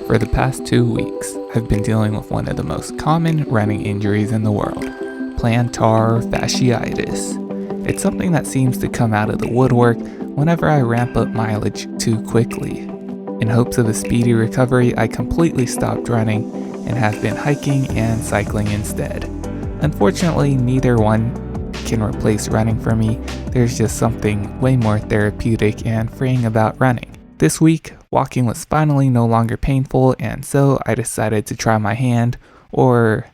For the past 2 weeks, I've been dealing with one of the most common running injuries in the world, plantar fasciitis. It's something that seems to come out of the woodwork whenever I ramp up mileage too quickly. In hopes of a speedy recovery, I completely stopped running and have been hiking and cycling instead. Unfortunately, neither one can replace running for me. There's just something way more therapeutic and freeing about running. This week, walking was finally no longer painful, and so I decided to try my hand, or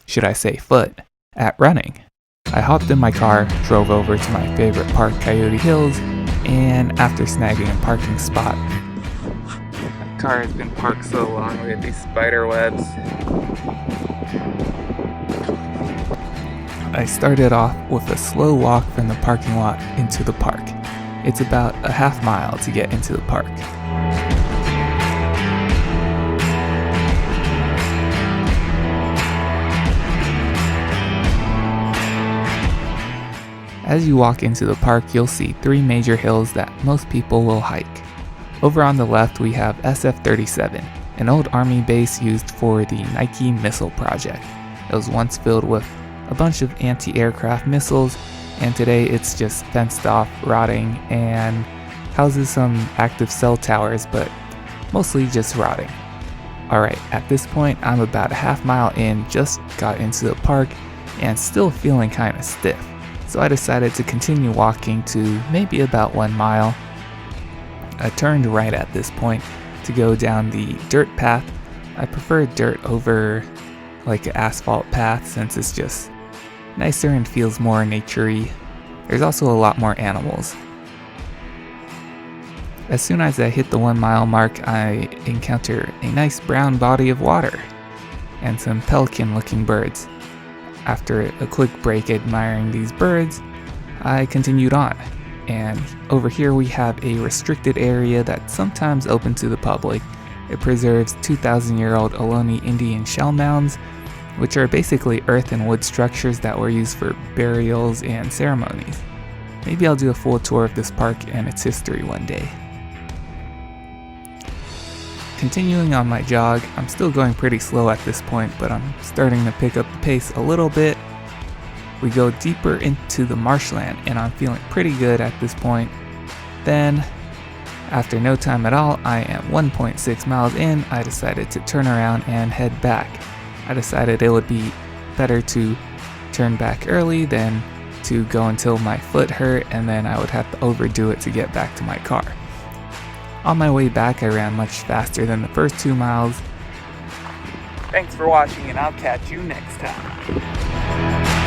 should I say foot, at running. I hopped in my car, drove over to my favorite park, Coyote Hills, and after snagging a parking spot, my car has been parked so long, we have these spider webs. I started off with a slow walk from the parking lot into the park. It's about a half mile to get into the park. As you walk into the park, you'll see 3 major hills that most people will hike. Over on the left, we have SF-37, an old army base used for the Nike missile project. It was once filled with a bunch of anti-aircraft missiles, and today it's just fenced off, rotting, and houses some active cell towers, but mostly just rotting. Alright, at this point I'm about a half mile in, just got into the park, and still feeling kinda stiff. So I decided to continue walking to maybe about 1 mile. I turned right at this point to go down the dirt path. I prefer dirt over like an asphalt path since it's just nicer and feels more nature-y. There's also a lot more animals. As soon as I hit the 1 mile mark, I encounter a nice brown body of water and some pelican-looking birds. After a quick break admiring these birds, I continued on. And over here we have a restricted area that's sometimes open to the public. It preserves 2,000-year-old Ohlone Indian shell mounds, which are basically earth and wood structures that were used for burials and ceremonies. Maybe I'll do a full tour of this park and its history one day. Continuing on my jog, I'm still going pretty slow at this point, but I'm starting to pick up the pace a little bit. We go deeper into the marshland, and I'm feeling pretty good at this point. Then, after no time at all, I am 1.6 miles in. I decided to turn around and head back. I decided it would be better to turn back early than to go until my foot hurt, and then I would have to overdo it to get back to my car. On my way back, I ran much faster than the first 2 miles. Thanks for watching, and I'll catch you next time.